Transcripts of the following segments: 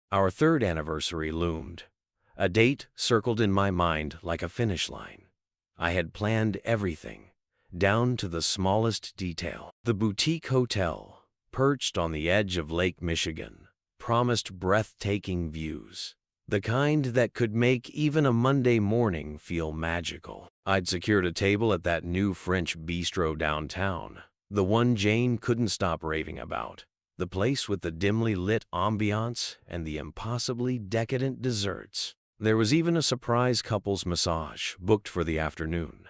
Our third anniversary loomed. A date circled in my mind like a finish line. I had planned everything, down to the smallest detail. The boutique hotel, perched on the edge of Lake Michigan, promised breathtaking views, the kind that could make even a Monday morning feel magical. I'd secured a table at that new French bistro downtown, the one Jane couldn't stop raving about, the place with the dimly lit ambiance and the impossibly decadent desserts. There was even a surprise couples massage booked for the afternoon.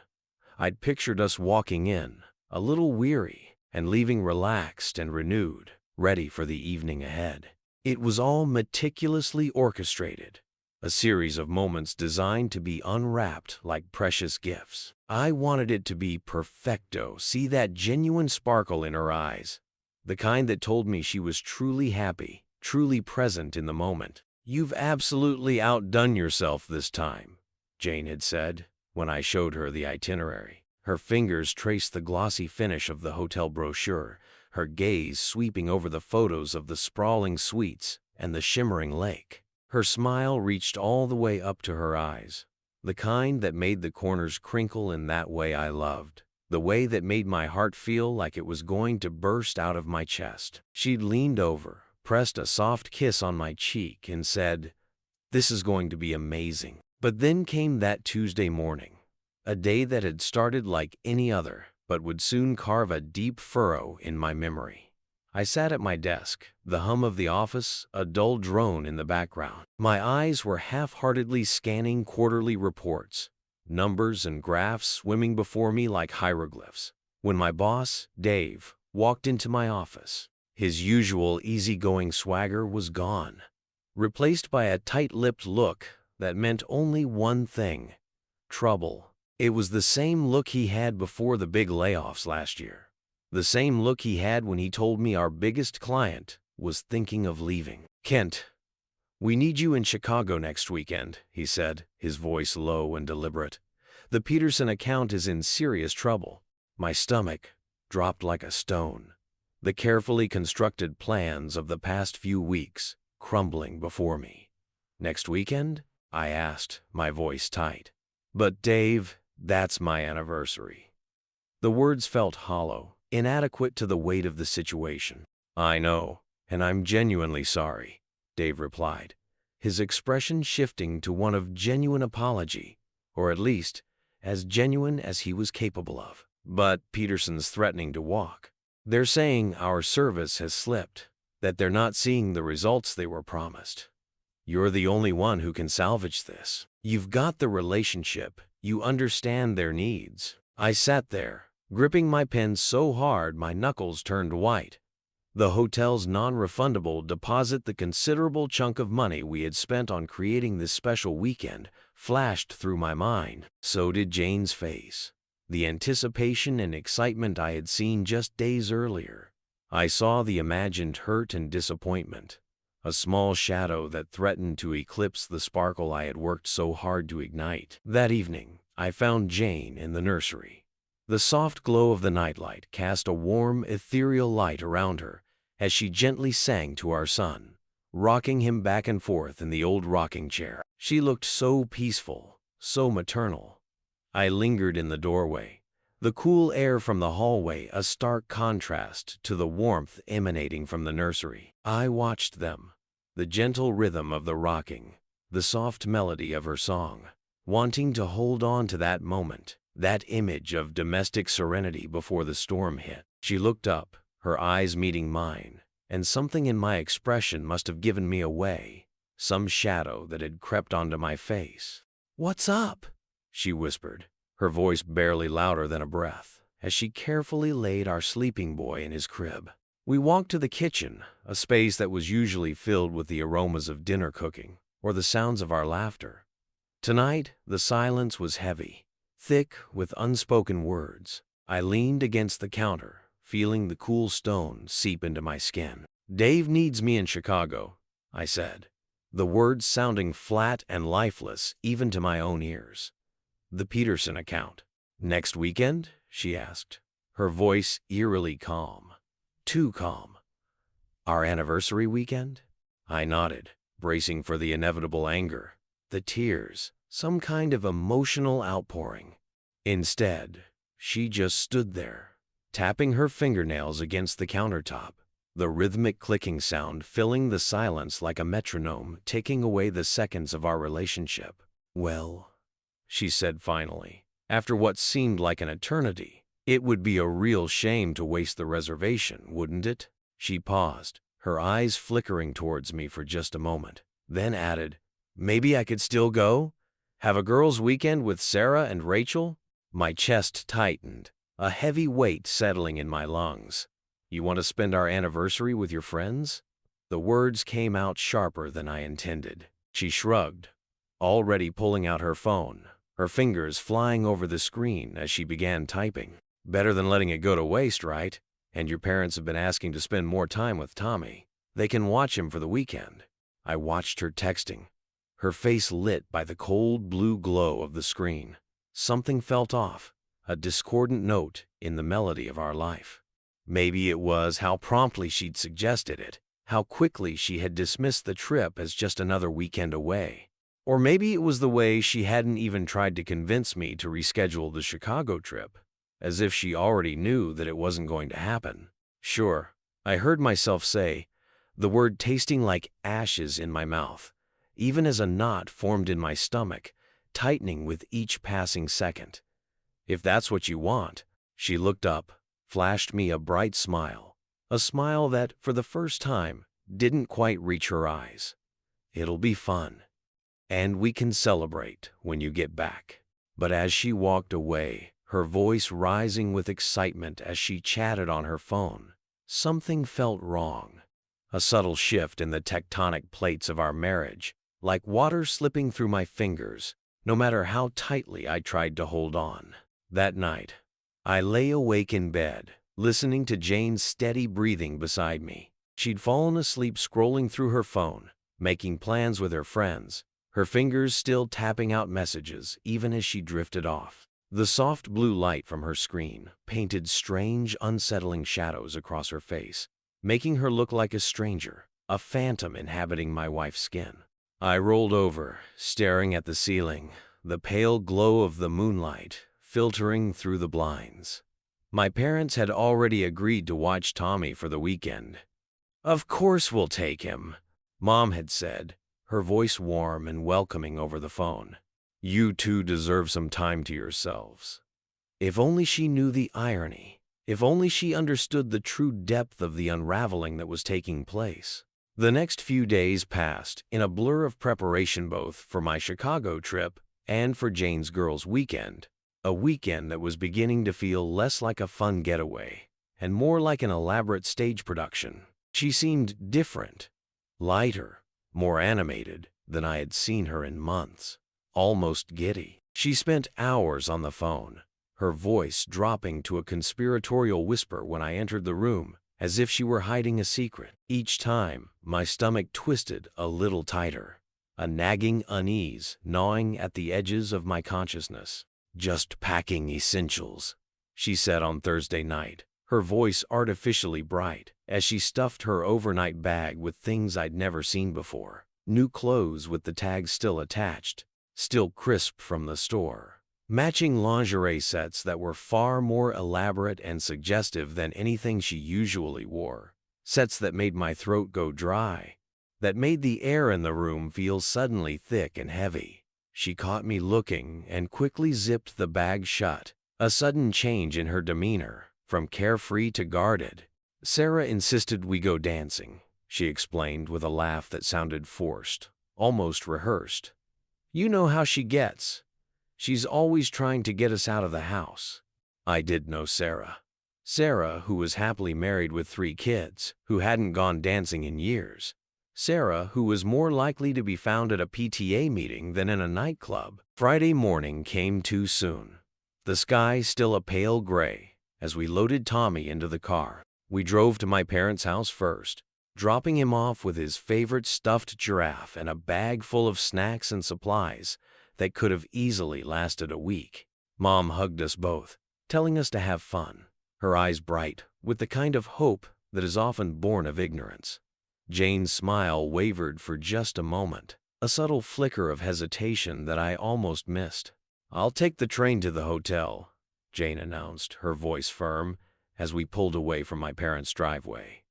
I'd pictured us walking in, a little weary, and leaving relaxed and renewed, ready for the evening ahead. It was all meticulously orchestrated, a series of moments designed to be unwrapped like precious gifts. I wanted it to be perfecto, see that genuine sparkle in her eyes, the kind that told me she was truly happy, truly present in the moment. "You've absolutely outdone yourself this time," Jane had said when I showed her the itinerary. Her fingers traced the glossy finish of the hotel brochure, her gaze sweeping over the photos of the sprawling suites and the shimmering lake. Her smile reached all the way up to her eyes, the kind that made the corners crinkle in that way I loved, the way that made my heart feel like it was going to burst out of my chest. She'd leaned over, pressed a soft kiss on my cheek, and said, "This is going to be amazing." But then came that Tuesday morning, a day that had started like any other, but would soon carve a deep furrow in my memory. I sat at my desk, the hum of the office a dull drone in the background. My eyes were half-heartedly scanning quarterly reports, numbers and graphs swimming before me like hieroglyphs, when my boss, Dave, walked into my office. His usual easygoing swagger was gone, replaced by a tight-lipped look that meant only one thing: trouble. It was the same look he had before the big layoffs last year, the same look he had when he told me our biggest client was thinking of leaving. "Kent, we need you in Chicago next weekend," he said, his voice low and deliberate. "The Peterson account is in serious trouble." My stomach dropped like a stone, the carefully constructed plans of the past few weeks crumbling before me. "Next weekend?" I asked, my voice tight. "But Dave, that's my anniversary." The words felt hollow, inadequate to the weight of the situation. "I know, and I'm genuinely sorry," Dave replied, his expression shifting to one of genuine apology, or at least as genuine as he was capable of. "But Peterson's threatening to walk. They're saying our service has slipped, that they're not seeing the results they were promised. You're the only one who can salvage this. You've got the relationship, you understand their needs." I sat there, gripping my pen so hard my knuckles turned white. The hotel's non-refundable deposit, the considerable chunk of money we had spent on creating this special weekend, flashed through my mind. So did Jane's face, the anticipation and excitement I had seen just days earlier. I saw the imagined hurt and disappointment, a small shadow that threatened to eclipse the sparkle I had worked so hard to ignite. That evening, I found Jane in the nursery. The soft glow of the nightlight cast a warm, ethereal light around her as she gently sang to our son, rocking him back and forth in the old rocking chair. She looked so peaceful, so maternal. I lingered in the doorway, the cool air from the hallway a stark contrast to the warmth emanating from the nursery. I watched them, the gentle rhythm of the rocking, the soft melody of her song, wanting to hold on to that moment, that image of domestic serenity before the storm hit. She looked up, her eyes meeting mine, and something in my expression must have given me away, some shadow that had crept onto my face. "What's up?" she whispered, her voice barely louder than a breath, as she carefully laid our sleeping boy in his crib. We walked to the kitchen, a space that was usually filled with the aromas of dinner cooking or the sounds of our laughter. Tonight, the silence was heavy, thick with unspoken words. I leaned against the counter, feeling the cool stone seep into my skin. "Dave needs me in Chicago," I said, the words sounding flat and lifeless even to my own ears. "The Peterson account." "Next weekend?" she asked, her voice eerily calm. Too calm. "Our anniversary weekend?" I nodded. bracing for the inevitable anger, the tears, some kind of emotional outpouring. Instead, she just stood there, tapping her fingernails against the countertop, the rhythmic clicking sound filling the silence like a metronome ticking away the seconds of our relationship. "Well," she said finally, after what seemed like an eternity, "it would be a real shame to waste the reservation, wouldn't it?" She paused, her eyes flickering towards me for just a moment, then added, "Maybe I could still go? Have a girls' weekend with Sarah and Rachel?" My chest tightened, a heavy weight settling in my lungs. "You want to spend our anniversary with your friends?" The words came out sharper than I intended. She shrugged, already pulling out her phone, her fingers flying over the screen as she began typing. "Better than letting it go to waste, right? And your parents have been asking to spend more time with Tommy. They can watch him for the weekend." I watched her texting, her face lit by the cold blue glow of the screen. Something felt off, a discordant note in the melody of our life. Maybe it was how promptly she'd suggested it, how quickly she had dismissed the trip as just another weekend away. Or maybe it was the way she hadn't even tried to convince me to reschedule the Chicago trip, as if she already knew that it wasn't going to happen. "Sure," I heard myself say, the word tasting like ashes in my mouth, even as a knot formed in my stomach, tightening with each passing second. "If that's what you want." She looked up, flashed me a bright smile, a smile that, for the first time, didn't quite reach her eyes. "It'll be fun. And we can celebrate when you get back." But as she walked away, her voice rising with excitement as she chatted on her phone, something felt wrong. A subtle shift in the tectonic plates of our marriage, like water slipping through my fingers, no matter how tightly I tried to hold on. That night, I lay awake in bed, listening to Jane's steady breathing beside me. She'd fallen asleep scrolling through her phone, making plans with her friends, her fingers still tapping out messages even as she drifted off. The soft blue light from her screen painted strange, unsettling shadows across her face, making her look like a stranger, a phantom inhabiting my wife's skin. I rolled over, staring at the ceiling, the pale glow of the moonlight filtering through the blinds. My parents had already agreed to watch Tommy for the weekend. "Of course we'll take him," Mom had said, her voice warm and welcoming over the phone. "You two deserve some time to yourselves." If only she knew the irony. If only she understood the true depth of the unraveling that was taking place. The next few days passed in a blur of preparation both for my Chicago trip and for Jane's girls' weekend, a weekend that was beginning to feel less like a fun getaway and more like an elaborate stage production. She seemed different, lighter, more animated than I had seen her in months, almost giddy. She spent hours on the phone, her voice dropping to a conspiratorial whisper when I entered the room, as if she were hiding a secret. Each time, my stomach twisted a little tighter, a nagging unease gnawing at the edges of my consciousness. "Just packing essentials," she said on Thursday night, her voice artificially bright, as she stuffed her overnight bag with things I'd never seen before. New clothes with the tags still attached, still crisp from the store. Matching lingerie sets that were far more elaborate and suggestive than anything she usually wore. Sets that made my throat go dry, that made the air in the room feel suddenly thick and heavy. She caught me looking and quickly zipped the bag shut, a sudden change in her demeanor, from carefree to guarded. "Sarah insisted we go dancing," she explained with a laugh that sounded forced, almost rehearsed. "You know how she gets. She's always trying to get us out of the house." I did know Sarah. Sarah, who was happily married with 3 kids, who hadn't gone dancing in years. Sarah, who was more likely to be found at a PTA meeting than in a nightclub. Friday morning came too soon. The sky still a pale gray as we loaded Tommy into the car. We drove to my parents' house first, dropping him off with his favorite stuffed giraffe and a bag full of snacks and supplies that could have easily lasted a week. Mom hugged us both, telling us to have fun, her eyes bright with the kind of hope that is often born of ignorance. Jane's smile wavered for just a moment, a subtle flicker of hesitation that I almost missed. "I'll take the train to the hotel," Jane announced, her voice firm, as we pulled away from my parents' driveway.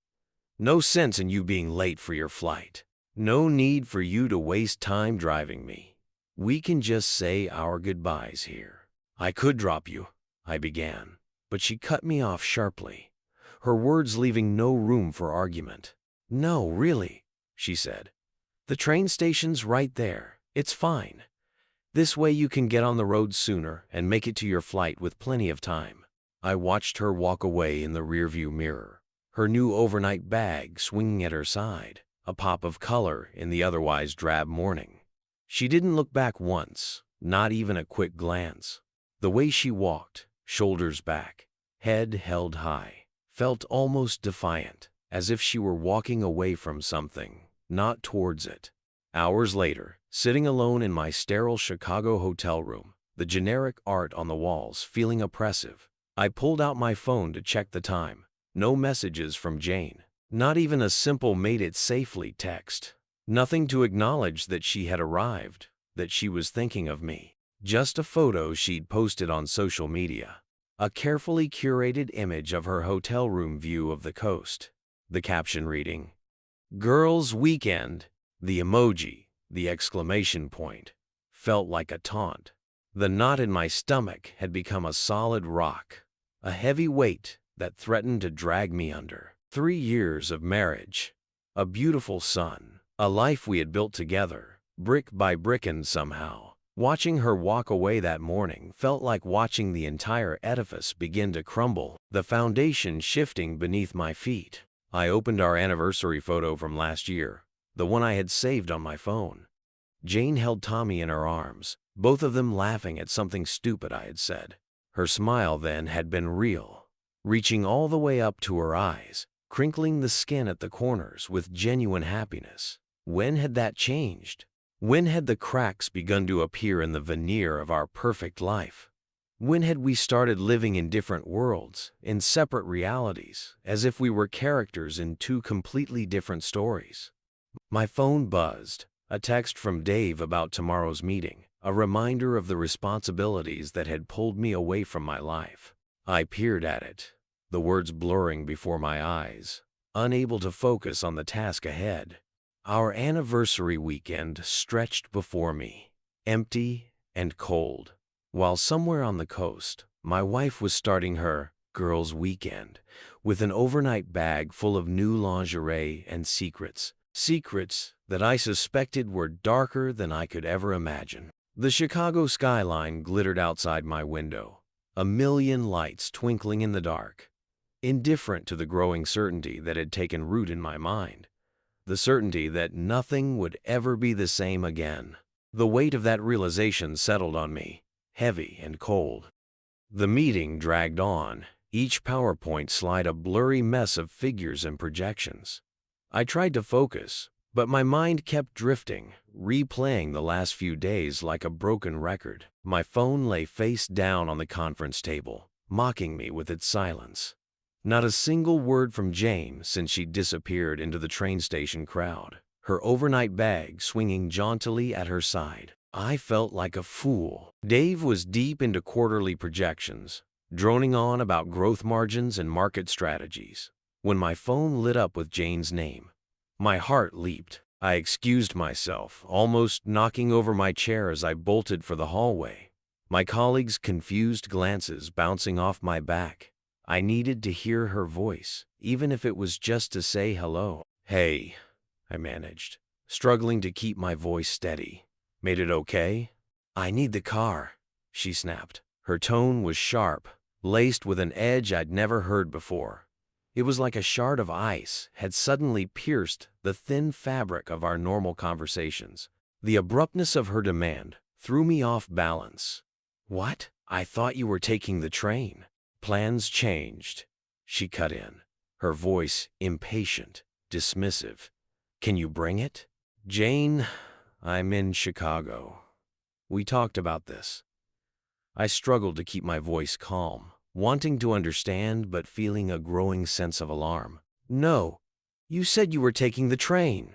"No sense in you being late for your flight. No need for you to waste time driving me. We can just say our goodbyes here." "I could drop you," I began, but she cut me off sharply, her words leaving no room for argument. "No, really," she said. "The train station's right there. It's fine. This way you can get on the road sooner and make it to your flight with plenty of time." I watched her walk away in the rearview mirror, her new overnight bag swinging at her side, a pop of color in the otherwise drab morning. She didn't look back once, not even a quick glance. The way she walked, shoulders back, head held high, felt almost defiant, as if she were walking away from something, not towards it. Hours later, sitting alone in my sterile Chicago hotel room, the generic art on the walls feeling oppressive, I pulled out my phone to check the time. No messages from Jane. Not even a simple "made it safely" text. Nothing to acknowledge that she had arrived, that she was thinking of me. Just a photo she'd posted on social media. A carefully curated image of her hotel room view of the coast. The caption reading, "Girls' Weekend." The emoji, the exclamation point, felt like a taunt. The knot in my stomach had become a solid rock, a heavy weight that threatened to drag me under. 3 years of marriage, a beautiful son, a life we had built together, brick by brick, and somehow, watching her walk away that morning felt like watching the entire edifice begin to crumble, the foundation shifting beneath my feet. I opened our anniversary photo from last year, the one I had saved on my phone. Jane held Tommy in her arms, both of them laughing at something stupid I had said. Her smile then had been real, reaching all the way up to her eyes, crinkling the skin at the corners with genuine happiness. When had that changed? When had the cracks begun to appear in the veneer of our perfect life? When had we started living in different worlds, in separate realities, as if we were characters in 2 completely different stories? My phone buzzed, a text from Dave about tomorrow's meeting, a reminder of the responsibilities that had pulled me away from my life. I peered at it, the words blurring before my eyes, unable to focus on the task ahead. Our anniversary weekend stretched before me, empty and cold, while somewhere on the coast, my wife was starting her girls' weekend with an overnight bag full of new lingerie and secrets. Secrets that I suspected were darker than I could ever imagine. The Chicago skyline glittered outside my window, a million lights twinkling in the dark, indifferent to the growing certainty that had taken root in my mind, the certainty that nothing would ever be the same again. The weight of that realization settled on me, heavy and cold. The meeting dragged on, each PowerPoint slide a blurry mess of figures and projections. I tried to focus, but my mind kept drifting, replaying the last few days like a broken record. My phone lay face down on the conference table, mocking me with its silence. Not a single word from Jane since she disappeared into the train station crowd, her overnight bag swinging jauntily at her side. I felt like a fool. Dave was deep into quarterly projections, droning on about growth margins and market strategies. When my phone lit up with Jane's name, my heart leaped. I excused myself, almost knocking over my chair as I bolted for the hallway, my colleagues' confused glances bouncing off my back. I needed to hear her voice, even if it was just to say hello. "Hey," I managed, struggling to keep my voice steady. "Made it okay?" "I need the car," she snapped. Her tone was sharp, laced with an edge I'd never heard before. It was like a shard of ice had suddenly pierced the thin fabric of our normal conversations. The abruptness of her demand threw me off balance. "What? I thought you were taking the train." "Plans changed," she cut in, her voice impatient, dismissive. "Can you bring it?" "Jane, I'm in Chicago. We talked about this." I struggled to keep my voice calm, wanting to understand but feeling a growing sense of alarm. "No, You said you were taking the train.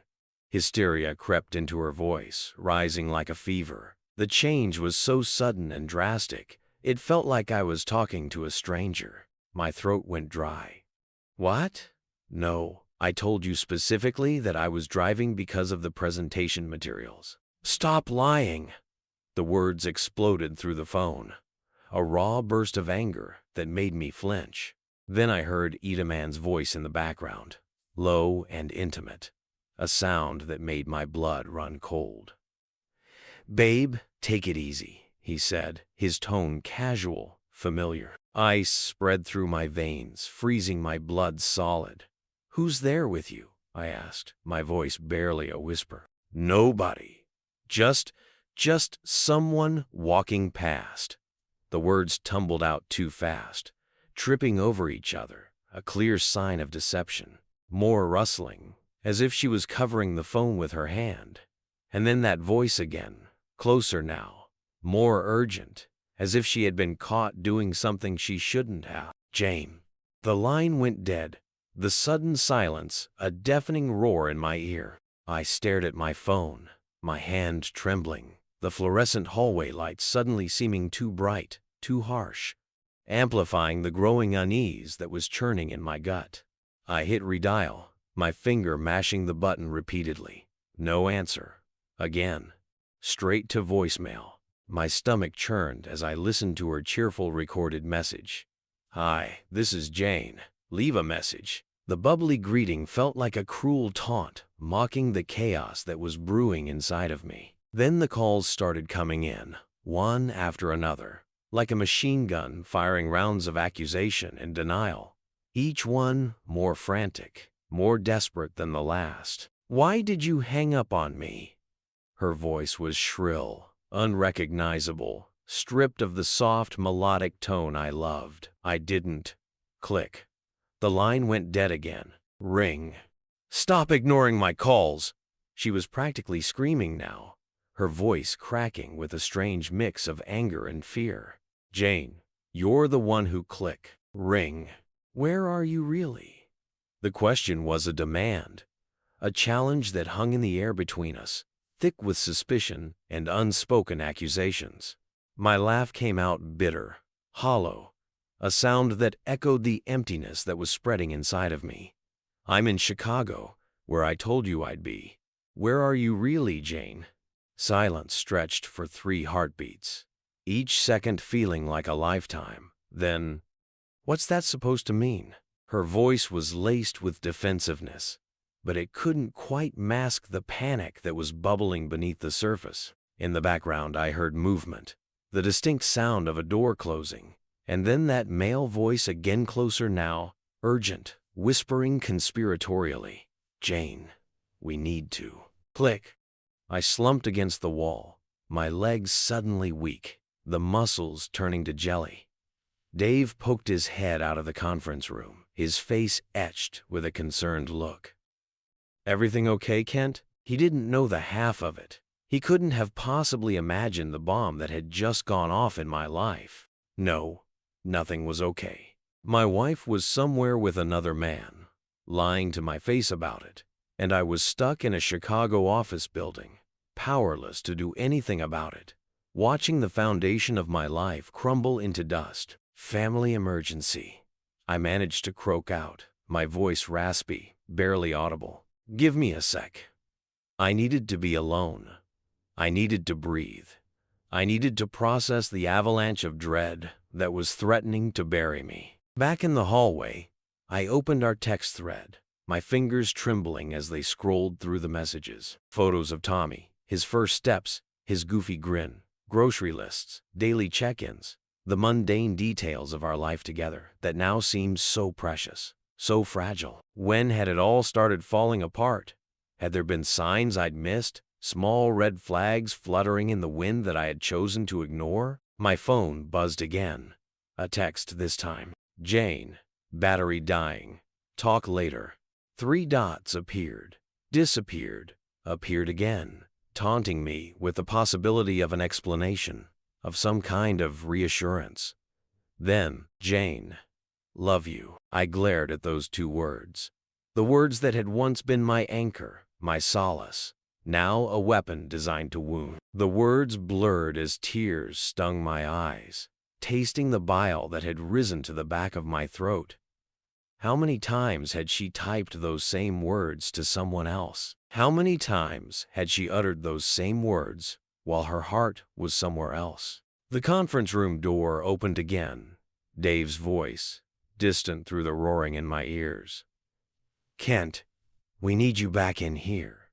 Hysteria crept into her voice, rising like a fever. The change was so sudden and drastic, it felt like I was talking to a stranger. My throat went dry. What? No, I told you specifically that I was driving because of the presentation materials. Stop lying! The words exploded through the phone, a raw burst of anger that made me flinch. Then I heard Itaman's voice in the background, low and intimate, a sound that made my blood run cold. Babe, take it easy, he said, his tone casual, familiar. Ice spread through my veins, freezing my blood solid. Who's there with you? I asked, my voice barely a whisper. Nobody. Just someone walking past. The words tumbled out too fast, tripping over each other, a clear sign of deception. More rustling, as if she was covering the phone with her hand. And then that voice again, closer now, more urgent, as if she had been caught doing something she shouldn't have. Jane. The line went dead, the sudden silence, a deafening roar in my ear. I stared at my phone, my hand trembling, the fluorescent hallway light suddenly seeming too bright, too harsh, amplifying the growing unease that was churning in my gut. I hit redial, my finger mashing the button repeatedly. No answer. Again. Straight to voicemail. My stomach churned as I listened to her cheerful recorded message. Hi, this is Jane. Leave a message. The bubbly greeting felt like a cruel taunt, mocking the chaos that was brewing inside of me. Then the calls started coming in, one after another, like a machine gun firing rounds of accusation and denial. Each one more frantic, more desperate than the last. Why did you hang up on me? Her voice was shrill, unrecognizable, stripped of the soft melodic tone I loved. I didn't. Click. The line went dead again. Ring. Stop ignoring my calls! She was practically screaming now, her voice cracking with a strange mix of anger and fear. Jane, you're the one who click. Ring. Where are you really? The question was a demand, a challenge that hung in the air between us, thick with suspicion and unspoken accusations. My laugh came out bitter, hollow, a sound that echoed the emptiness that was spreading inside of me. I'm in Chicago, where I told you I'd be. Where are you really, Jane? Silence stretched for 3 heartbeats, each second feeling like a lifetime. Then, what's that supposed to mean? Her voice was laced with defensiveness, but it couldn't quite mask the panic that was bubbling beneath the surface. In the background, I heard movement, the distinct sound of a door closing, and then that male voice again closer now, urgent, whispering conspiratorially. Jane, we need to. Click. I slumped against the wall, my legs suddenly weak, the muscles turning to jelly. Dave poked his head out of the conference room, his face etched with a concerned look. Everything okay, Kent? He didn't know the half of it. He couldn't have possibly imagined the bomb that had just gone off in my life. No, nothing was okay. My wife was somewhere with another man, lying to my face about it, and I was stuck in a Chicago office building, powerless to do anything about it, watching the foundation of my life crumble into dust. Family emergency. I managed to croak out, my voice raspy, barely audible. Give me a sec. I needed to be alone. I needed to breathe. I needed to process the avalanche of dread that was threatening to bury me. Back in the hallway, I opened our text thread, my fingers trembling as they scrolled through the messages. Photos of Tommy, his first steps, his goofy grin, grocery lists, daily check-ins, the mundane details of our life together that now seemed so precious, so fragile. When had it all started falling apart? Had there been signs I'd missed, small red flags fluttering in the wind that I had chosen to ignore? My phone buzzed again. A text this time. Jane, battery dying. Talk later. 3 dots appeared, disappeared, appeared again, taunting me with the possibility of an explanation, of some kind of reassurance. Then, Jane, love you. I glared at those 2 words, The words that had once been my anchor, my solace, now a weapon designed to wound. The words blurred as tears stung my eyes, tasting the bile that had risen to the back of my throat. How many times had she typed those same words to someone else? How many times had she uttered those same words while her heart was somewhere else? The conference room door opened again, Dave's voice, distant through the roaring in my ears. "Kent, we need you back in here.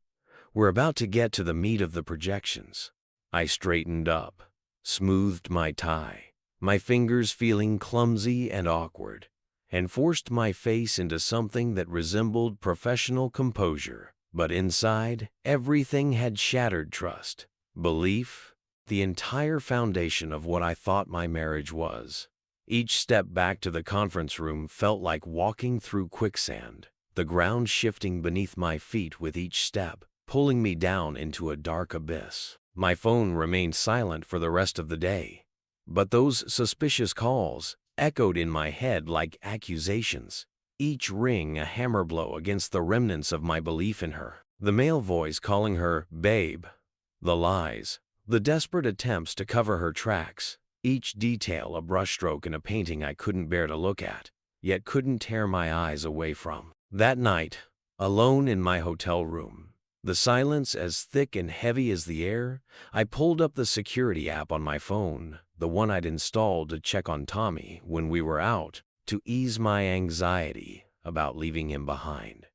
We're about to get to the meat of the projections." I straightened up, smoothed my tie, my fingers feeling clumsy and awkward, and forced my face into something that resembled professional composure. But inside, everything had shattered trust, belief, the entire foundation of what I thought my marriage was. Each step back to the conference room felt like walking through quicksand, the ground shifting beneath my feet with each step, pulling me down into a dark abyss. My phone remained silent for the rest of the day, but those suspicious calls echoed in my head like accusations, each ring a hammer blow against the remnants of my belief in her. The male voice calling her babe, the lies, the desperate attempts to cover her tracks, each detail a brushstroke in a painting I couldn't bear to look at, yet couldn't tear my eyes away from. That night, alone in my hotel room, the silence as thick and heavy as the air, I pulled up the security app on my phone, the one I'd installed to check on Tommy when we were out, to ease my anxiety about leaving him behind.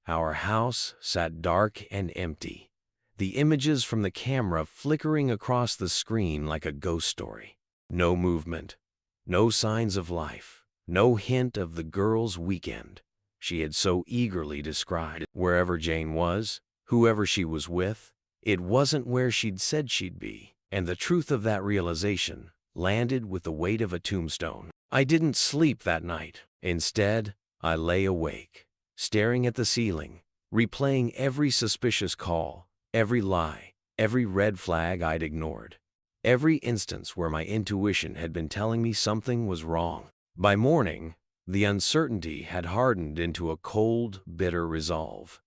Our house sat dark and empty, the images from the camera flickering across the screen like a ghost story. No movement, no signs of life, no hint of the girl's weekend she had so eagerly described. Wherever Jane was, whoever she was with, it wasn't where she'd said she'd be, and the truth of that realization landed with the weight of a tombstone. I didn't sleep that night. Instead, I lay awake, staring at the ceiling, replaying every suspicious call, every lie, every red flag I'd ignored, every instance where my intuition had been telling me something was wrong. By morning, the uncertainty had hardened into a cold, bitter resolve.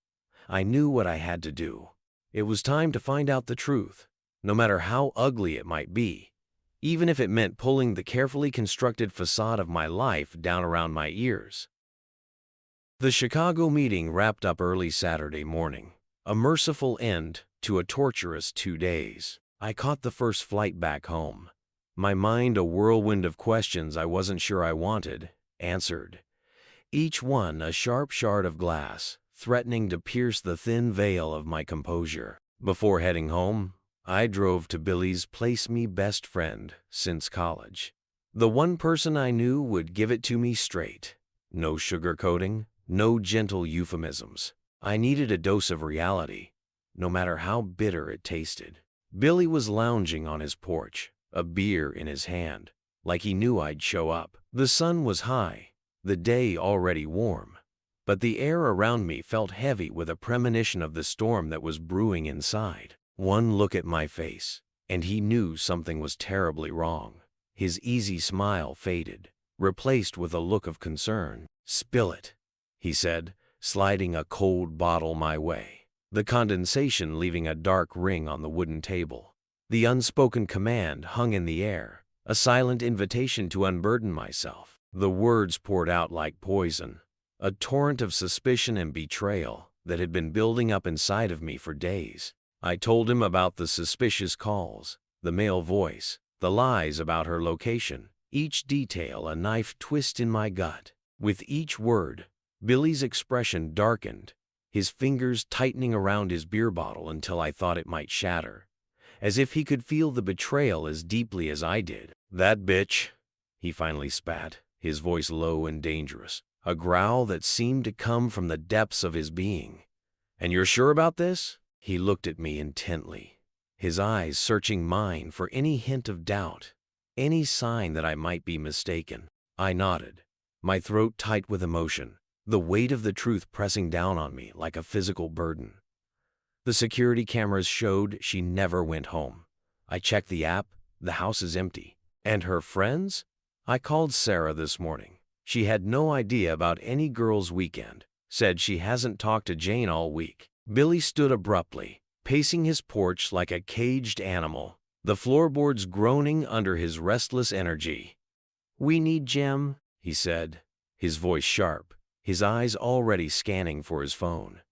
I knew what I had to do. It was time to find out the truth, no matter how ugly it might be, even if it meant pulling the carefully constructed facade of my life down around my ears. The Chicago meeting wrapped up early Saturday morning, a merciful end to a torturous 2 days. I caught the first flight back home, my mind a whirlwind of questions I wasn't sure I wanted answered, each one a sharp shard of glass, threatening to pierce the thin veil of my composure. Before heading home, I drove to Billy's place-me best friend since college. The one person I knew would give it to me straight. No sugarcoating, no gentle euphemisms. I needed a dose of reality, no matter how bitter it tasted. Billy was lounging on his porch, a beer in his hand, like he knew I'd show up. The sun was high, the day already warm, but the air around me felt heavy with a premonition of the storm that was brewing inside. One look at my face, and he knew something was terribly wrong. His easy smile faded, replaced with a look of concern. "Spill it," he said, sliding a cold bottle my way, the condensation leaving a dark ring on the wooden table. The unspoken command hung in the air, a silent invitation to unburden myself. The words poured out like poison, a torrent of suspicion and betrayal that had been building up inside of me for days. I told him about the suspicious calls, the male voice, the lies about her location, each detail a knife twist in my gut. With each word, Billy's expression darkened, his fingers tightening around his beer bottle until I thought it might shatter, as if he could feel the betrayal as deeply as I did. "That bitch," he finally spat, his voice low and dangerous, a growl that seemed to come from the depths of his being. "And you're sure about this?" He looked at me intently, his eyes searching mine for any hint of doubt, any sign that I might be mistaken. I nodded, my throat tight with emotion, the weight of the truth pressing down on me like a physical burden. The security cameras showed she never went home. I checked the app, the house is empty. And her friends? I called Sarah this morning. She had no idea about any girls' weekend. said she hasn't talked to Jane all week. Billy stood abruptly, pacing his porch like a caged animal, the floorboards groaning under his restless energy. "We need Jim," he said, his voice sharp, his eyes already scanning for his phone.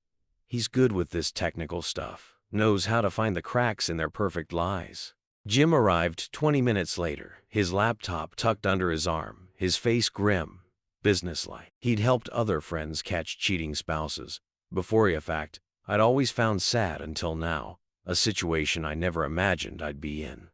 "He's good with this technical stuff, knows how to find the cracks in their perfect lies." Jim arrived 20 minutes later, his laptop tucked under his arm, his face grim, businesslike. He'd helped other friends catch cheating spouses. Before a fact, I'd always found sad until now, a situation I never imagined I'd be in.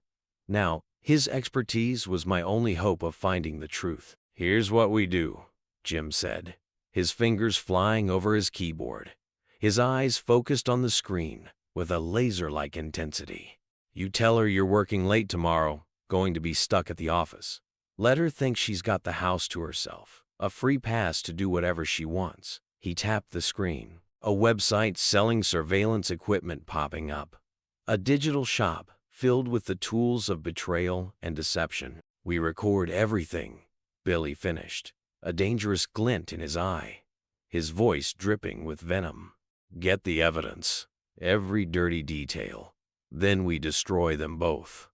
Now, his expertise was my only hope of finding the truth. "Here's what we do," Jim said, his fingers flying over his keyboard, his eyes focused on the screen with a laser-like intensity. "You tell her you're working late tomorrow, going to be stuck at the office. Let her think she's got the house to herself, a free pass to do whatever she wants." He tapped the screen, a website selling surveillance equipment popping up, a digital shop filled with the tools of betrayal and deception. "We record everything," Billy finished, a dangerous glint in his eye, his voice dripping with venom. "Get the evidence, every dirty detail. Then we destroy them both."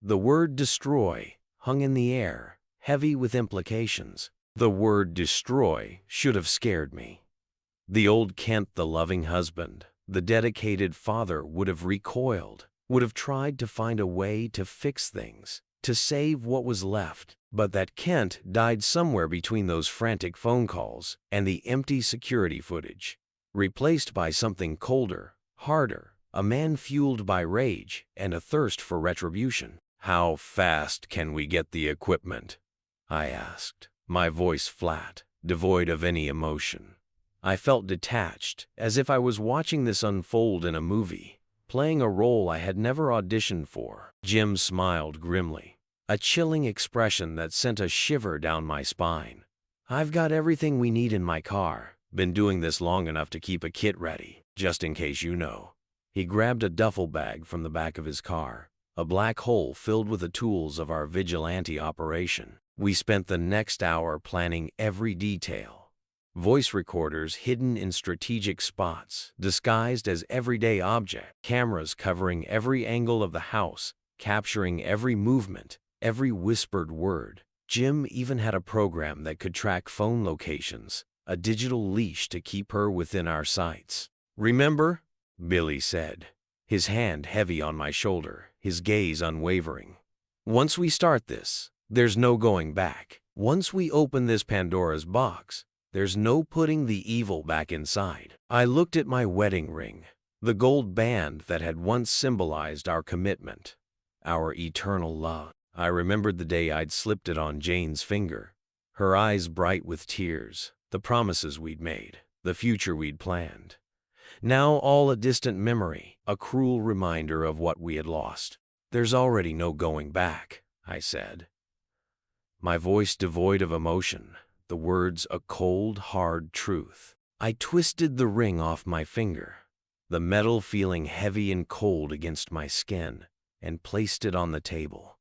The word destroy hung in the air, heavy with implications. The word destroy should have scared me. The old Kent, the loving husband, the dedicated father, would have recoiled, would have tried to find a way to fix things, to save what was left. But that Kent died somewhere between those frantic phone calls and the empty security footage, replaced by something colder, harder, a man fueled by rage and a thirst for retribution. "How fast can we get the equipment?" I asked, my voice flat, devoid of any emotion. I felt detached, as if I was watching this unfold in a movie, playing a role I had never auditioned for. Jim smiled grimly, a chilling expression that sent a shiver down my spine. "I've got everything we need in my car. Been doing this long enough to keep a kit ready, just in case you know." He grabbed a duffel bag from the back of his car, a black hole filled with the tools of our vigilante operation. We spent the next hour planning every detail. Voice recorders hidden in strategic spots, disguised as everyday objects, cameras covering every angle of the house, capturing every movement, every whispered word. Jim even had a program that could track phone locations, a digital leash to keep her within our sights. "Remember?" Billy said, his hand heavy on my shoulder, his gaze unwavering. "Once we start this, there's no going back. Once we open this Pandora's box, there's no putting the evil back inside." I looked at my wedding ring, the gold band that had once symbolized our commitment, our eternal love. I remembered the day I'd slipped it on Jane's finger, her eyes bright with tears, the promises we'd made, the future we'd planned. Now all a distant memory, a cruel reminder of what we had lost. "There's already no going back," I said, my voice devoid of emotion, the words a cold, hard truth. I twisted the ring off my finger, the metal feeling heavy and cold against my skin, and placed it on the table.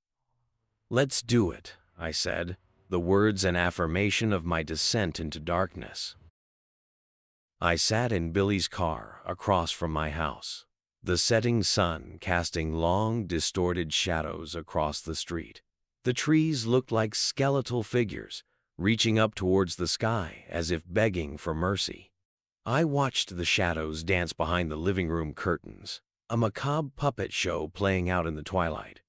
"Let's do it," I said, the words an affirmation of my descent into darkness. I sat in Billy's car across from my house, the setting sun casting long, distorted shadows across the street. The trees looked like skeletal figures, reaching up towards the sky as if begging for mercy. I watched the shadows dance behind the living room curtains, a macabre puppet show playing out in the twilight.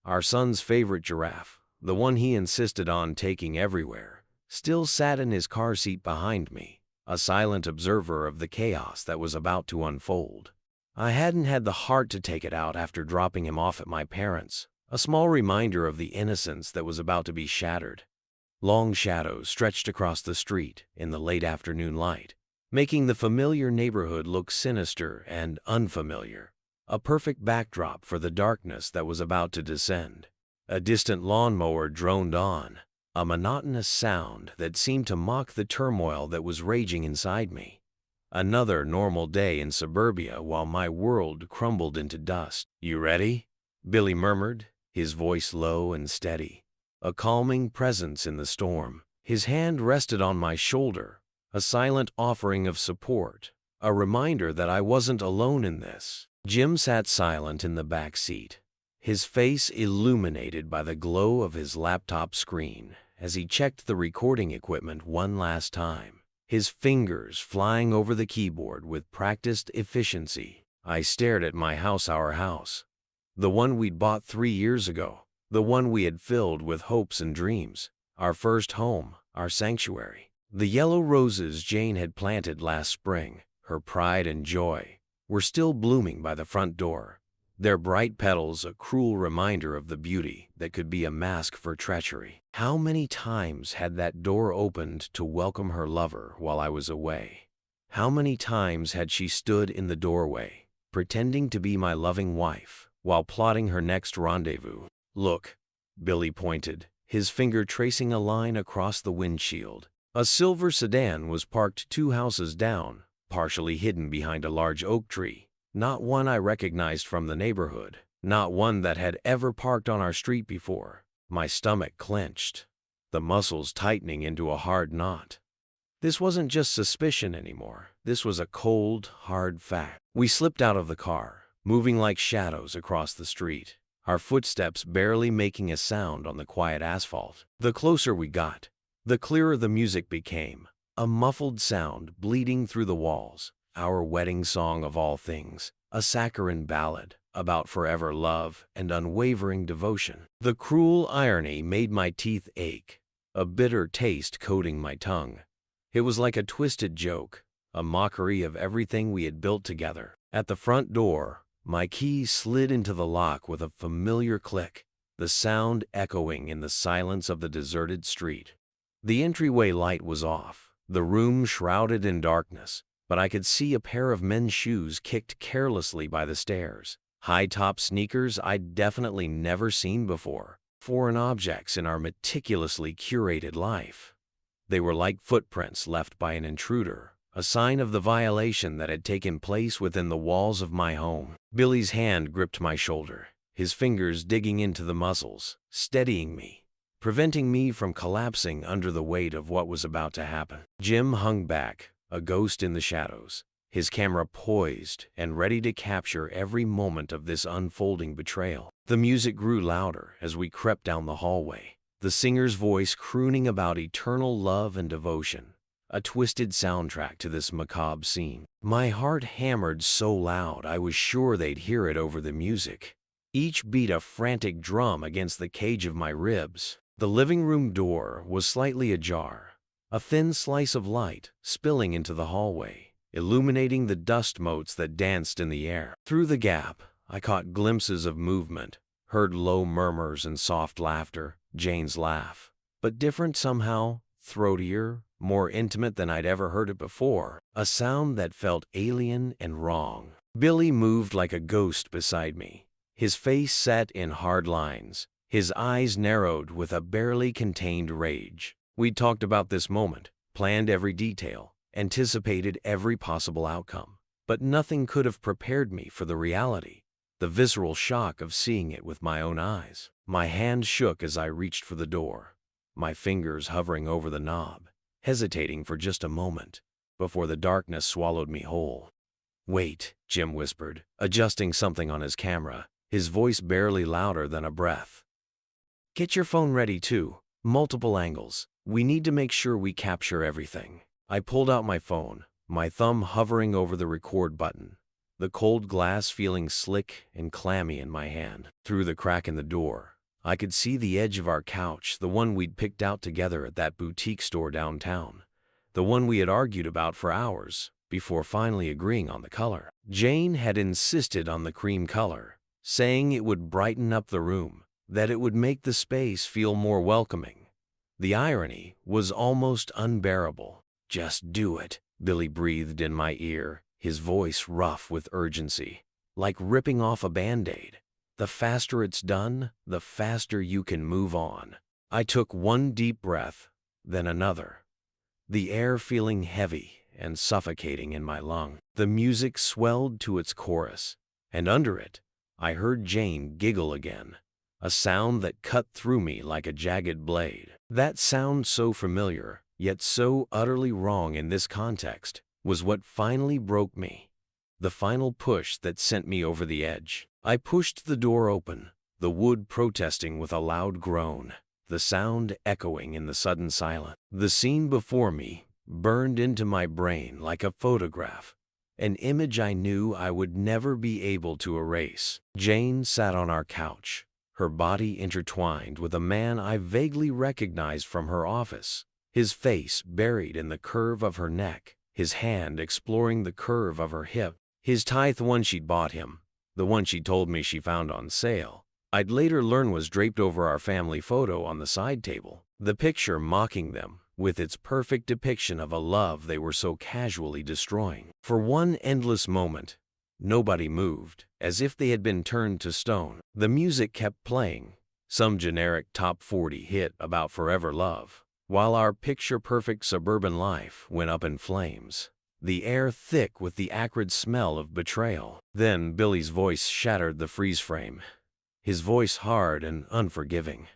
Our son's favorite giraffe, the one he insisted on taking everywhere, still sat in his car seat behind me, a silent observer of the chaos that was about to unfold. I hadn't had the heart to take it out after dropping him off at my parents', a small reminder of the innocence that was about to be shattered. Long shadows stretched across the street in the late afternoon light, making the familiar neighborhood look sinister and unfamiliar, a perfect backdrop for the darkness that was about to descend. A distant lawnmower droned on, a monotonous sound that seemed to mock the turmoil that was raging inside me. Another normal day in suburbia while my world crumbled into dust. "You ready?" Billy murmured, his voice low and steady, a calming presence in the storm. His hand rested on my shoulder, a silent offering of support, a reminder that I wasn't alone in this. Jim sat silent in the back seat, his face illuminated by the glow of his laptop screen as he checked the recording equipment one last time, his fingers flying over the keyboard with practiced efficiency. I stared at my house, our house, the one we'd bought 3 years ago, the one we had filled with hopes and dreams, our first home, our sanctuary. The yellow roses Jane had planted last spring, her pride and joy, were still blooming by the front door, their bright petals a cruel reminder of the beauty that could be a mask for treachery. How many times had that door opened to welcome her lover while I was away? How many times had she stood in the doorway, pretending to be my loving wife, while plotting her next rendezvous? "Look," Billy pointed, his finger tracing a line across the windshield. A silver sedan was parked 2 houses down, partially hidden behind a large oak tree. Not one I recognized from the neighborhood, not one that had ever parked on our street before. My stomach clenched, the muscles tightening into a hard knot. This wasn't just suspicion anymore. This was a cold, hard fact. We slipped out of the car, moving like shadows across the street, our footsteps barely making a sound on the quiet asphalt. The closer we got, the clearer the music became, a muffled sound bleeding through the walls, our wedding song of all things, a saccharine ballad about forever love and unwavering devotion. The cruel irony made my teeth ache, a bitter taste coating my tongue. It was like a twisted joke, a mockery of everything we had built together. At the front door, my key slid into the lock with a familiar click, the sound echoing in the silence of the deserted street. The entryway light was off, the room shrouded in darkness, but I could see a pair of men's shoes kicked carelessly by the stairs, high-top sneakers I'd definitely never seen before, foreign objects in our meticulously curated life. They were like footprints left by an intruder, a sign of the violation that had taken place within the walls of my home. Billy's hand gripped my shoulder, his fingers digging into the muscles, steadying me, preventing me from collapsing under the weight of what was about to happen. Jim hung back, a ghost in the shadows, his camera poised and ready to capture every moment of this unfolding betrayal. The music grew louder as we crept down the hallway, the singer's voice crooning about eternal love and devotion, a twisted soundtrack to this macabre scene. My heart hammered so loud I was sure they'd hear it over the music, each beat a frantic drum against the cage of my ribs. The living room door was slightly ajar, a thin slice of light spilling into the hallway, illuminating the dust motes that danced in the air. Through the gap, I caught glimpses of movement, heard low murmurs and soft laughter, Jane's laugh, but different somehow, throatier, more intimate than I'd ever heard it before, a sound that felt alien and wrong. Billy moved like a ghost beside me, his face set in hard lines, his eyes narrowed with a barely contained rage. We'd talked about this moment, planned every detail, anticipated every possible outcome, but nothing could have prepared me for the reality, the visceral shock of seeing it with my own eyes. My hand shook as I reached for the door, my fingers hovering over the knob, hesitating for just a moment, before the darkness swallowed me whole. "Wait," Jim whispered, adjusting something on his camera, his voice barely louder than a breath. "Get your phone ready too, multiple angles. We need to make sure we capture everything." I pulled out my phone, my thumb hovering over the record button, the cold glass feeling slick and clammy in my hand. Through the crack in the door, I could see the edge of our couch, the one we'd picked out together at that boutique store downtown, the one we had argued about for hours before finally agreeing on the color. Jane had insisted on the cream color, saying it would brighten up the room, that it would make the space feel more welcoming. The irony was almost unbearable. "Just do it," Billy breathed in my ear, his voice rough with urgency, like ripping off a Band-Aid. "The faster it's done, the faster you can move on." I took one deep breath, then another, the air feeling heavy and suffocating in my lung. The music swelled to its chorus, and under it, I heard Jane giggle again, a sound that cut through me like a jagged blade. That sound so familiar, yet so utterly wrong in this context, was what finally broke me. The final push that sent me over the edge. I pushed the door open, the wood protesting with a loud groan, the sound echoing in the sudden silence. The scene before me burned into my brain like a photograph, an image I knew I would never be able to erase. Jane sat on our couch, her body intertwined with a man I vaguely recognized from her office, his face buried in the curve of her neck, his hand exploring the curve of her hip. His tie, the one she'd bought him, the one she told me she found on sale, I'd later learn was draped over our family photo on the side table. The picture mocking them, with its perfect depiction of a love they were so casually destroying. For one endless moment, nobody moved, as if they had been turned to stone. The music kept playing, some generic top 40 hit about forever love, while our picture-perfect suburban life went up in flames, the air thick with the acrid smell of betrayal. Then Billy's voice shattered the freeze frame, his voice hard and unforgiving.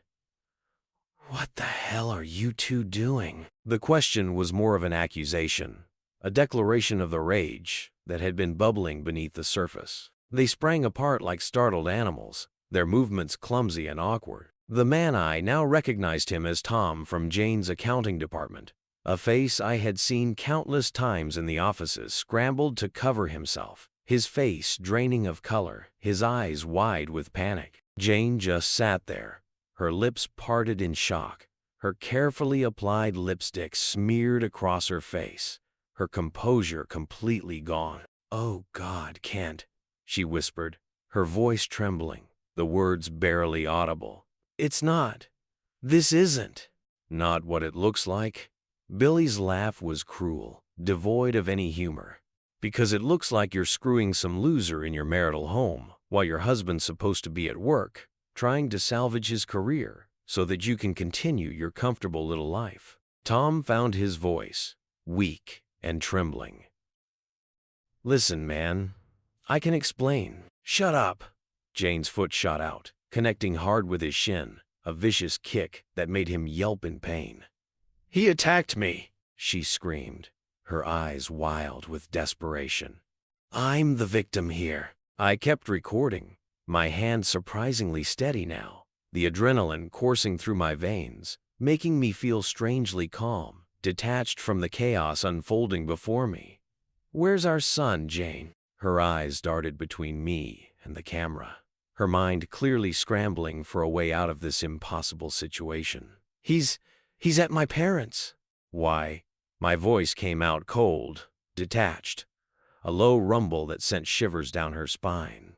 "What the hell are you two doing?" The question was more of an accusation, a declaration of the rage that had been bubbling beneath the surface. They sprang apart like startled animals, their movements clumsy and awkward. The man, I now recognized him as Tom from Jane's accounting department, a face I had seen countless times in the offices, scrambled to cover himself, his face draining of color, his eyes wide with panic. Jane just sat there, her lips parted in shock, her carefully applied lipstick smeared across her face, her composure completely gone. "Oh God, Kent," she whispered, her voice trembling, the words barely audible. This isn't. Not what it looks like." Billy's laugh was cruel, devoid of any humor. "Because it looks like you're screwing some loser in your marital home, while your husband's supposed to be at work, trying to salvage his career, so that you can continue your comfortable little life." Tom found his voice, weak and trembling. "Listen, man, I can explain." "Shut up." Jane's foot shot out, connecting hard with his shin, a vicious kick that made him yelp in pain. "He attacked me," she screamed, her eyes wild with desperation. "I'm the victim here." I kept recording, my hand surprisingly steady now, the adrenaline coursing through my veins, making me feel strangely calm, detached from the chaos unfolding before me. "Where's our son, Jane?" Her eyes darted between me and the camera, her mind clearly scrambling for a way out of this impossible situation. He's at my parents'." "Why?" My voice came out cold, detached, a low rumble that sent shivers down her spine.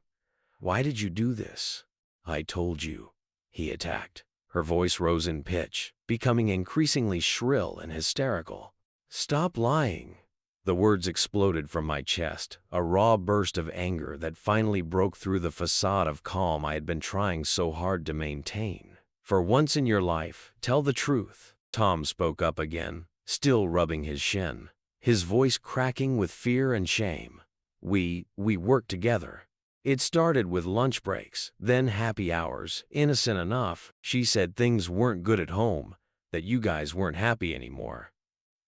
"Why did you do this?" "I told you," he attacked. Her voice rose in pitch, becoming increasingly shrill and hysterical. "Stop lying." The words exploded from my chest, a raw burst of anger that finally broke through the facade of calm I had been trying so hard to maintain. "For once in your life, tell the truth." Tom spoke up again, still rubbing his shin, his voice cracking with fear and shame. We worked together. It started with lunch breaks, then happy hours, innocent enough. She said things weren't good at home, that you guys weren't happy anymore."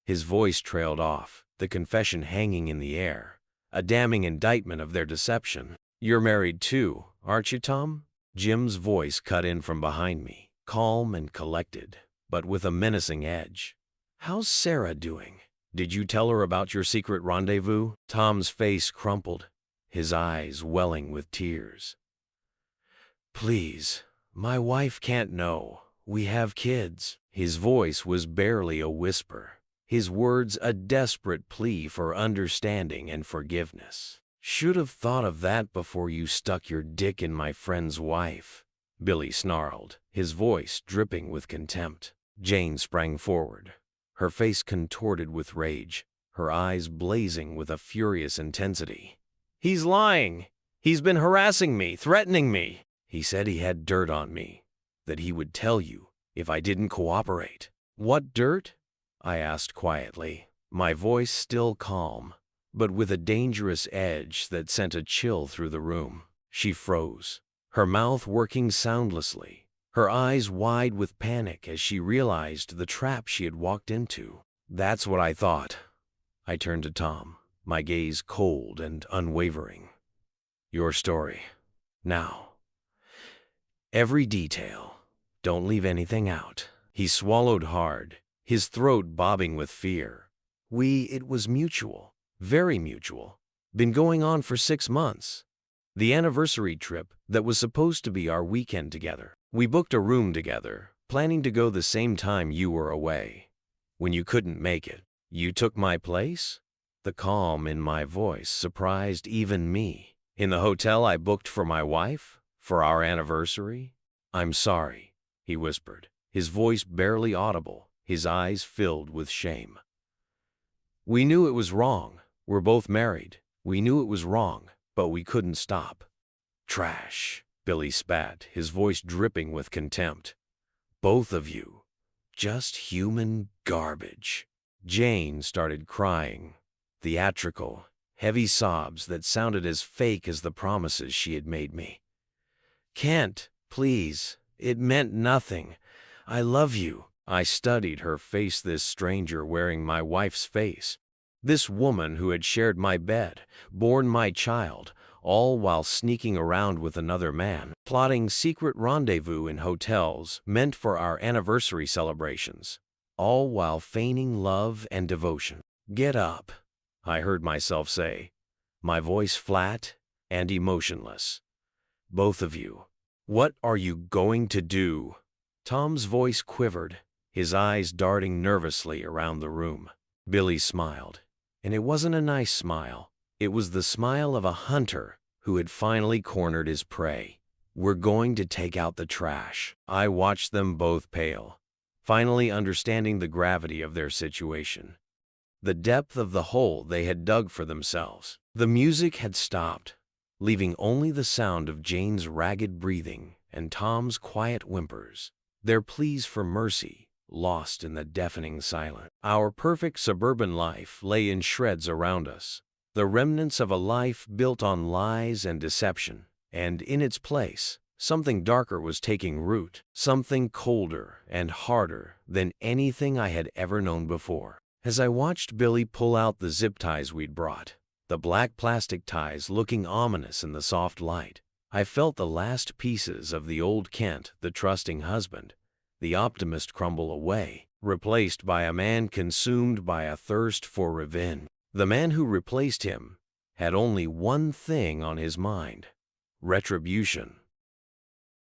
His voice trailed off, the confession hanging in the air, a damning indictment of their deception. "You're married too, aren't you, Tom?" Jim's voice cut in from behind me, calm and collected, but with a menacing edge. "How's Sarah doing? Did you tell her about your secret rendezvous?" Tom's face crumpled, his eyes welling with tears. "Please, my wife can't know. We have kids." His voice was barely a whisper, his words a desperate plea for understanding and forgiveness. "Should have thought of that before you stuck your dick in my friend's wife," Billy snarled, his voice dripping with contempt. Jane sprang forward, her face contorted with rage, her eyes blazing with a furious intensity. "He's lying. He's been harassing me, threatening me. He said he had dirt on me, that he would tell you if I didn't cooperate." "What dirt?" I asked quietly, my voice still calm, but with a dangerous edge that sent a chill through the room. She froze, her mouth working soundlessly, her eyes wide with panic as she realized the trap she had walked into. "That's what I thought." I turned to Tom, my gaze cold and unwavering. "Your story. Now. Every detail. Don't leave anything out." He swallowed hard, his throat bobbing with fear. It was mutual. Very mutual. Been going on for 6 months. The anniversary trip that was supposed to be our weekend together. We booked a room together, planning to go the same time you were away. When you couldn't make it, you took my place? The calm in my voice surprised even me. In the hotel I booked for my wife? For our anniversary? "I'm sorry," he whispered, his voice barely audible, his eyes filled with shame. "We knew it was wrong. We're both married. We knew it was wrong, but we couldn't stop." "Trash," Billy spat, his voice dripping with contempt. "Both of you. Just human garbage." Jane started crying. Theatrical, heavy sobs that sounded as fake as the promises she had made me. "Kent, please. It meant nothing. I love you." I studied her face, this stranger wearing my wife's face. This woman who had shared my bed, borne my child, all while sneaking around with another man, plotting secret rendezvous in hotels meant for our anniversary celebrations, all while feigning love and devotion. "Get up," I heard myself say, my voice flat and emotionless. "Both of you. What are you going to do?" Tom's voice quivered, his eyes darting nervously around the room. Billy smiled, and it wasn't a nice smile. It was the smile of a hunter who had finally cornered his prey. "We're going to take out the trash." I watched them both pale, finally understanding the gravity of their situation, the depth of the hole they had dug for themselves. The music had stopped, leaving only the sound of Jane's ragged breathing and Tom's quiet whimpers, their pleas for mercy lost in the deafening silence. Our perfect suburban life lay in shreds around us, the remnants of a life built on lies and deception, and in its place, something darker was taking root, something colder and harder than anything I had ever known before. As I watched Billy pull out the zip ties we'd brought, the black plastic ties looking ominous in the soft light, I felt the last pieces of the old Kent, the trusting husband, the optimist, crumble away, replaced by a man consumed by a thirst for revenge. The man who replaced him had only one thing on his mind: retribution.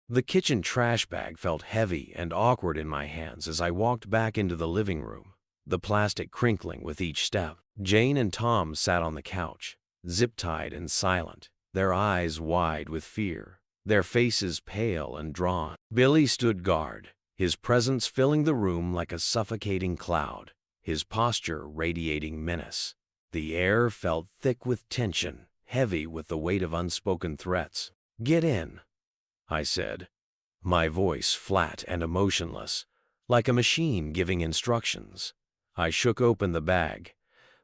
The kitchen trash bag felt heavy and awkward in my hands as I walked back into the living room, the plastic crinkling with each step. Jane and Tom sat on the couch, zip-tied and silent, their eyes wide with fear, their faces pale and drawn. Billy stood guard, his presence filling the room like a suffocating cloud, his posture radiating menace. The air felt thick with tension, heavy with the weight of unspoken threats. "Get in," I said, my voice flat and emotionless, like a machine giving instructions. I shook open the bag,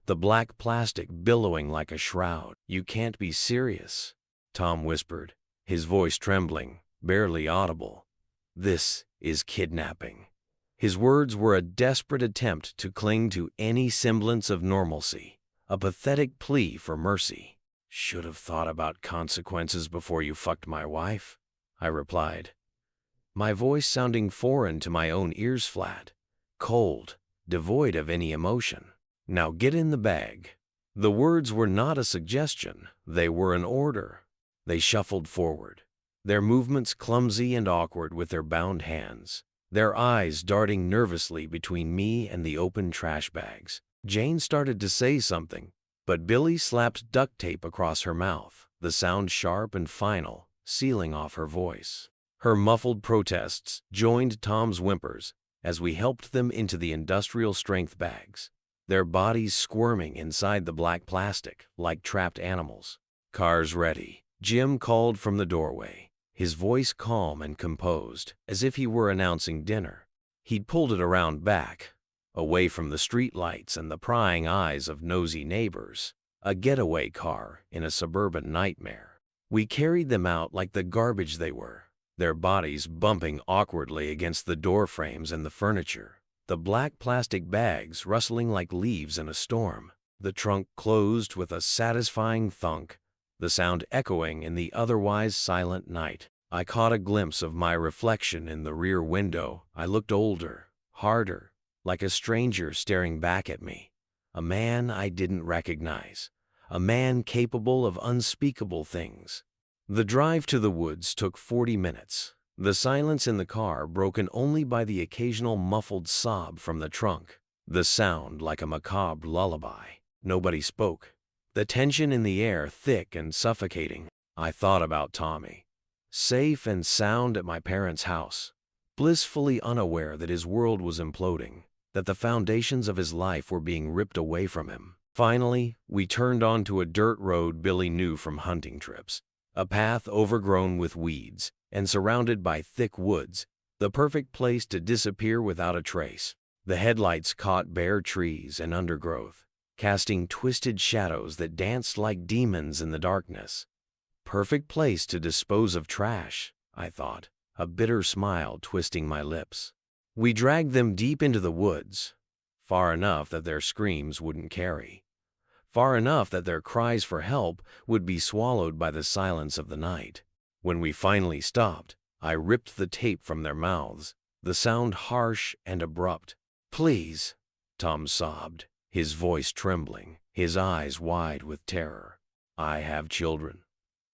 the black plastic billowing like a shroud. "You can't be serious," Tom whispered, his voice trembling, barely audible. "This is kidnapping." His words were a desperate attempt to cling to any semblance of normalcy, a pathetic plea for mercy. "Should have thought about consequences before you fucked my wife," I replied, my voice sounding foreign to my own ears, flat, cold, devoid of any emotion. "Now get in the bag." The words were not a suggestion, they were an order. They shuffled forward, their movements clumsy and awkward with their bound hands, their eyes darting nervously between me and the open trash bags. Jane started to say something, but Billy slapped duct tape across her mouth, the sound sharp and final, sealing off her voice. Her muffled protests joined Tom's whimpers as we helped them into the industrial-strength bags, their bodies squirming inside the black plastic like trapped animals. "Car's ready," Jim called from the doorway, his voice calm and composed, as if he were announcing dinner. He'd pulled it around back, away from the street lights and the prying eyes of nosy neighbors, a getaway car in a suburban nightmare. We carried them out like the garbage they were, their bodies bumping awkwardly against the door frames and the furniture, the black plastic bags rustling like leaves in a storm, the trunk closed with a satisfying thunk, the sound echoing in the otherwise silent night. I caught a glimpse of my reflection in the rear window. I looked older, harder, like a stranger staring back at me. A man I didn't recognize. A man capable of unspeakable things. The drive to the woods took 40 minutes. The silence in the car broken only by the occasional muffled sob from the trunk. The sound like a macabre lullaby. Nobody spoke. The tension in the air thick and suffocating. I thought about Tommy. Safe and sound at my parents' house, blissfully unaware that his world was imploding, that the foundations of his life were being ripped away from him. Finally, we turned onto a dirt road Billy knew from hunting trips, a path overgrown with weeds and surrounded by thick woods, the perfect place to disappear without a trace. The headlights caught bare trees and undergrowth, casting twisted shadows that danced like demons in the darkness. Perfect place to dispose of trash, I thought, a bitter smile twisting my lips. We dragged them deep into the woods, far enough that their screams wouldn't carry, far enough that their cries for help would be swallowed by the silence of the night. When we finally stopped, I ripped the tape from their mouths, the sound harsh and abrupt. "Please," Tom sobbed, his voice trembling, his eyes wide with terror. "I have children.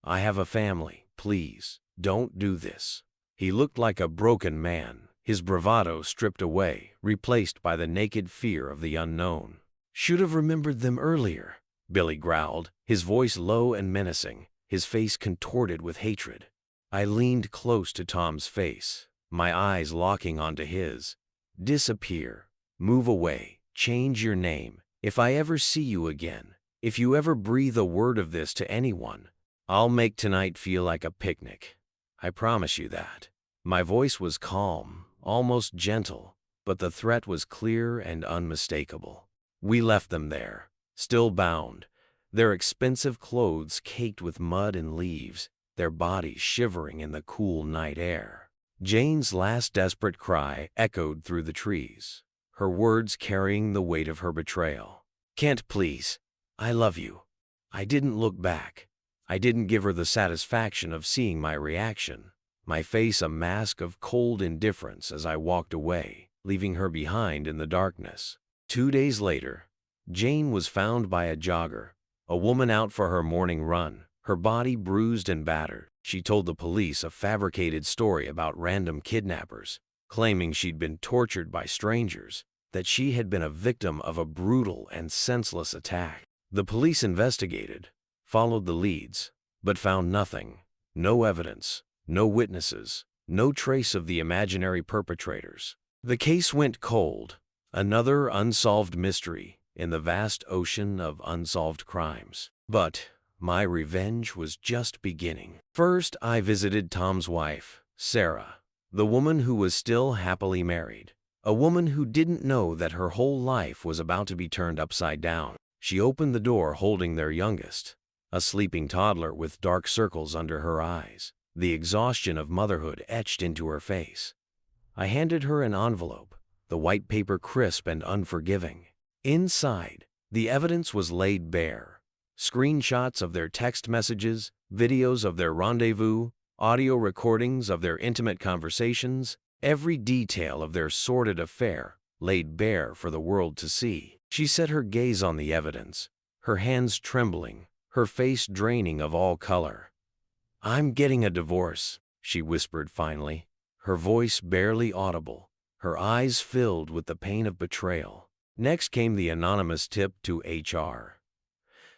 I have a family. Please, don't do this." He looked like a broken man, his bravado stripped away, replaced by the naked fear of the unknown. "Should have remembered them earlier," Billy growled, his voice low and menacing, his face contorted with hatred. I leaned close to Tom's face, my eyes locking onto his. "Disappear. Move away. Change your name. If I ever see you again, if you ever breathe a word of this to anyone, I'll make tonight feel like a picnic. I promise you that." My voice was calm, almost gentle, but the threat was clear and unmistakable. We left them there, still bound, their expensive clothes caked with mud and leaves, their bodies shivering in the cool night air. Jane's last desperate cry echoed through the trees, her words carrying the weight of her betrayal. "Kent, please. I love you." I didn't look back. I didn't give her the satisfaction of seeing my reaction, my face a mask of cold indifference as I walked away, leaving her behind in the darkness. 2 days later, Jane was found by a jogger, a woman out for her morning run, her body bruised and battered. She told the police a fabricated story about random kidnappers, claiming she'd been tortured by strangers, that she had been a victim of a brutal and senseless attack. The police investigated, followed the leads, but found nothing, no evidence, no witnesses, no trace of the imaginary perpetrators. The case went cold, another unsolved mystery in the vast ocean of unsolved crimes. But my revenge was just beginning. First, I visited Tom's wife, Sarah, the woman who was still happily married, a woman who didn't know that her whole life was about to be turned upside down. She opened the door holding their youngest, a sleeping toddler with dark circles under her eyes, the exhaustion of motherhood etched into her face. I handed her an envelope, the white paper crisp and unforgiving. Inside, the evidence was laid bare. Screenshots of their text messages, videos of their rendezvous, audio recordings of their intimate conversations, every detail of their sordid affair laid bare for the world to see. She set her gaze on the evidence, her hands trembling, her face draining of all color. "I'm getting a divorce," she whispered finally, her voice barely audible, her eyes filled with the pain of betrayal. Next came the anonymous tip to HR.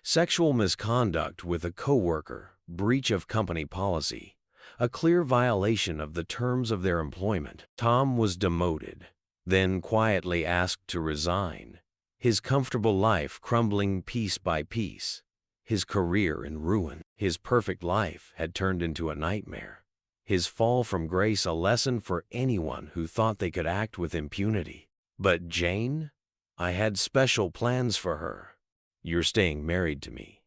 Sexual misconduct with a coworker, breach of company policy, a clear violation of the terms of their employment. Tom was demoted, then quietly asked to resign, his comfortable life crumbling piece by piece, his career in ruin. His perfect life had turned into a nightmare, his fall from grace a lesson for anyone who thought they could act with impunity. But Jane? I had special plans for her. "You're staying married to me,"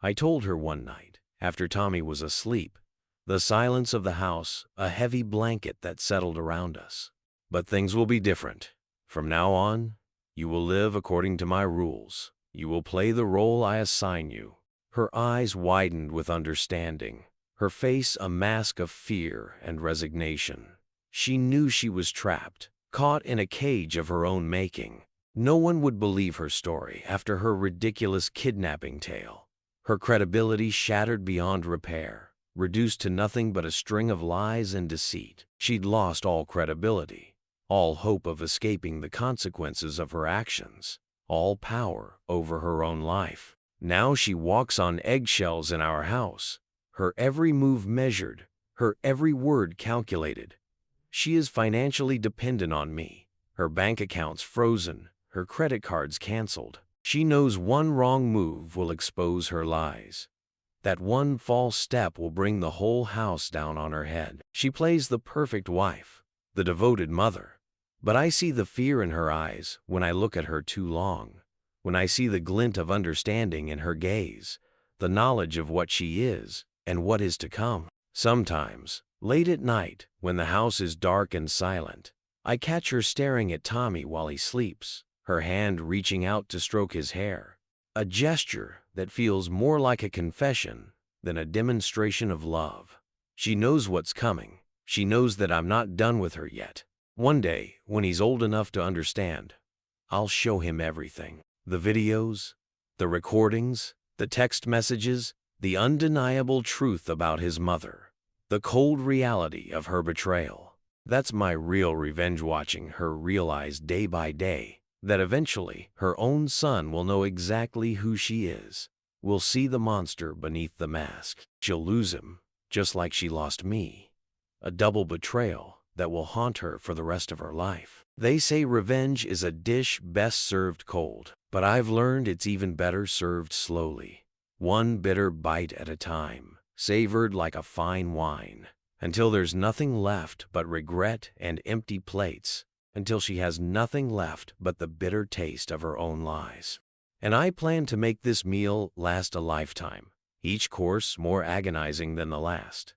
I told her one night, after Tommy was asleep, The silence of the house, a heavy blanket that settled around us. But things will be different. From now on, you will live according to my rules. You will play the role I assign you. Her eyes widened with understanding, her face a mask of fear and resignation. She knew she was trapped, caught in a cage of her own making. No one would believe her story after her ridiculous kidnapping tale. Her credibility shattered beyond repair, reduced to nothing but a string of lies and deceit. She'd lost all credibility, all hope of escaping the consequences of her actions, all power over her own life. Now she walks on eggshells in our house, her every move measured, her every word calculated. She is financially dependent on me, her bank accounts frozen, her credit cards canceled. She knows one wrong move will expose her lies. That one false step will bring the whole house down on her head. She plays the perfect wife, the devoted mother. But I see the fear in her eyes when I look at her too long, when I see the glint of understanding in her gaze, the knowledge of what she is and what is to come. Sometimes, late at night, when the house is dark and silent, I catch her staring at Tommy while he sleeps, her hand reaching out to stroke his hair, a gesture that feels more like a confession than a demonstration of love. She knows what's coming. She knows that I'm not done with her yet. One day, when he's old enough to understand, I'll show him everything. The videos, the recordings, the text messages, the undeniable truth about his mother, the cold reality of her betrayal. That's my real revenge, watching her realize day by day that eventually her own son will know exactly who she is, will see the monster beneath the mask. She'll lose him, just like she lost me. A double betrayal that will haunt her for the rest of her life. They say revenge is a dish best served cold, but I've learned it's even better served slowly, one bitter bite at a time, savored like a fine wine, until there's nothing left but regret and empty plates, until she has nothing left but the bitter taste of her own lies. And I plan to make this meal last a lifetime, each course more agonizing than the last.